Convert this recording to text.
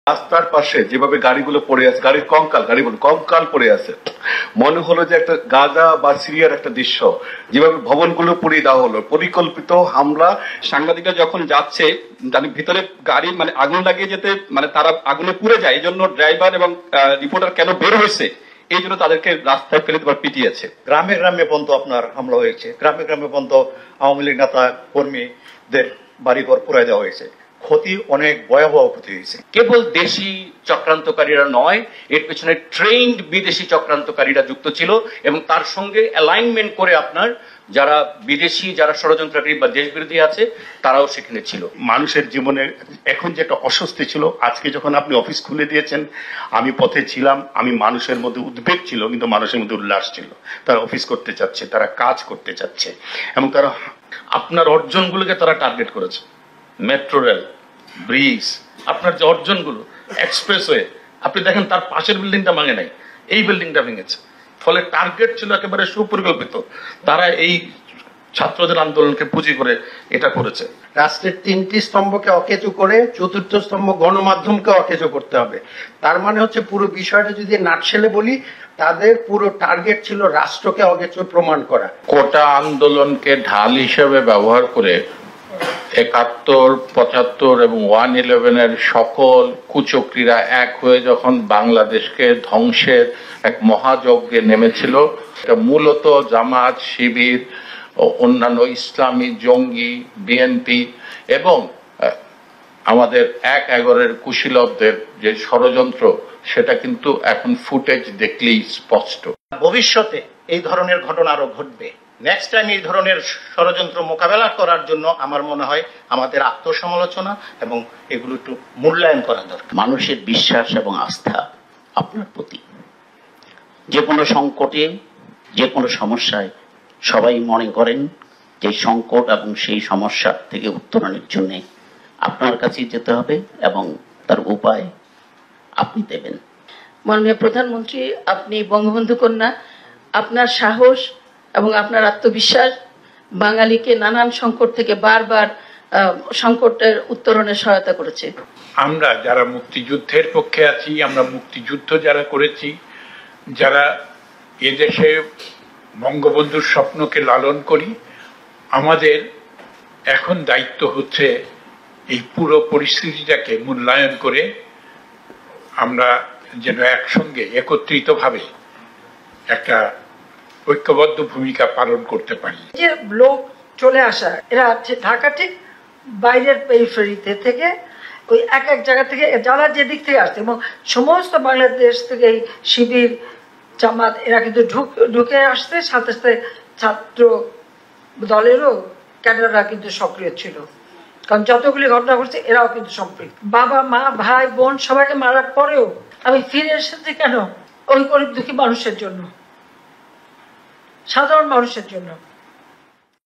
রাস্তার পাশে যেভাবে গাড়িগুলো পড়ে আছে, গাড়ির কঙ্কাল পড়ে আছে, মনে হলো যে একটা গাজা বা সিরিয়ার একটা দৃশ্য। যেভাবে ভবনগুলো পুড়িয়ে দেওয়া হলো, পরিকল্পিত হামলা। সাংবাদিকরা যখন যাচ্ছে ভিতরে গাড়ি আগুন লাগিয়ে যেতে তারা আগুনে পুড়ে যায়, এই জন্য ড্রাইভার এবং রিপোর্টার কেন বের হয়েছে এই জন্য তাদেরকে রাস্তায় ফেলে দেওয়ার পিটিয়েছে। গ্রামে গ্রামে পর্যন্ত আপনার হামলা হয়েছে, গ্রামে গ্রামে পর্যন্ত আওয়ামী লীগ নেতা কর্মীদের বাড়িঘর পুড়ায় দেওয়া হয়েছে। ক্ষতি অনেক ভয়াবহ ক্ষতি হয়েছে। কেবল দেশি চক্রান্তকারীরা নয়, এর পেছনে ট্রেন্ড বিদেশি চক্রান্তকারীরা যুক্ত ছিল এবং তার সঙ্গে অ্যালাইনমেন্ট করে আপনার যারা বিদেশি, যারা ষড়যন্ত্রকারী বা দেশবিরোধী আছে তারাও সেখানে ছিল। মানুষের জীবনে এখন যেটা অস্বস্তি ছিল, আজকে যখন আপনি অফিস খুলে দিয়েছেন, আমি পথে ছিলাম, আমি মানুষের মধ্যে উদ্বেগ ছিল কিন্তু মানুষের মধ্যে উল্লাস ছিল। তারা অফিস করতে চাচ্ছে, তারা কাজ করতে চাচ্ছে এবং তারা আপনার অর্জনগুলোকে তারা টার্গেট করেছে। মেট্রো রেল, ব্রিজ, আপনার যে অর্জনগুলো, এক্সপ্রেসওয়ে, আপনি দেখেন তার পাশের বিল্ডিংটা ভাঙে নাই, এই বিল্ডিংটা ভেঙেছে। ফলে টার্গেট ছিল একেবারে সুপরিকল্পিত। তারা এই ছাত্রদের আন্দোলনকে পুঁজি করে এটা করেছে। রাষ্ট্রের 3টি স্তম্ভকে অকেজো করে 4র্থ স্তম্ভ গণমাধ্যমকে অকেজো করতে হবে। তার মানে হচ্ছে পুরো বিষয়টা যদি নাটশেলে বলি, তাদের পুরো টার্গেট ছিল রাষ্ট্রকে অকেজো প্রমাণ করা। কোটা আন্দোলনকে ঢাল হিসেবে ব্যবহার করে 71, 75 এবং 111-এর সকল কুচক্রীরা এক হয়ে যখন বাংলাদেশকে ধ্বংসের এক মহাযজ্ঞে নেমেছিল, এটা মূলত জামাত, শিবির, অন্যান্য ইসলামী জঙ্গি, বিএনপি এবং আমাদের 1/11-এর কুশীলবদের যে ষড়যন্ত্র, সেটা কিন্তু এখন ফুটেজ দেখলেই স্পষ্ট। ভবিষ্যতে এই ধরনের ঘটনা আরো ঘটবে। নেক্সট টাইম এই ধরনের ষড়যন্ত্র মোকাবেলা করার জন্য আমার মনে হয় আমাদের আত্মসমালোচনা এবং এগুলো একটু মূল্যায়ন করা দরকার। মানুষের বিশ্বাস এবং আস্থা আপনার প্রতি, যে কোনো সংকটে, যে কোনো সমস্যায় সবাই মনে করেন যে সংকট এবং সেই সমস্যা থেকে উত্তরণের জন্য আপনার কাছেই যেতে হবে এবং তার উপায় আপনি দেবেন। মাননীয় প্রধানমন্ত্রী, আপনি বঙ্গবন্ধু কন্যা, আপনার সাহস এবং আপনার আত্মবিশ্বাস বাঙালিকে নানান সংকট থেকে বারবার সংকটের উত্তরণে সহায়তা করেছে। আমরা যারা মুক্তিযুদ্ধের পক্ষে আছি, আমরা মুক্তিযুদ্ধ যারা করেছি, যারা এদেশে বঙ্গবন্ধুর স্বপ্নকে লালন করি, আমাদের এখন দায়িত্ব হচ্ছে এই পুরো পরিস্থিতিটাকে মূল্যায়ন করে আমরা যেন একসঙ্গে একত্রিতভাবে একটা ঐক্যবদ্ধ ভূমিকা পালন করতে পারি। যে লোক চলে আসা, এরা ঢাকা ঠিক বাইরের পেরিফেরিতে থেকে ওই এক এক জায়গা থেকে যারা যে দিক থেকে আসছে এবং সমস্ত বাংলাদেশ থেকে এই শিবির, জামাত এরা কিন্তু ঢুকে আসছে, সাথে সাথে ছাত্র দলেরও ক্যাডাররা কিন্তু সক্রিয় ছিল। কারণ যতগুলি ঘটনা ঘটছে এরাও কিন্তু সম্পৃক্ত। বাবা মা ভাই বোন সবাইকে মারার পরেও আমি ফিরে এসেছি কেন? ওই গরিব দুঃখী মানুষের জন্য, সাধারণ মানুষের জন্য।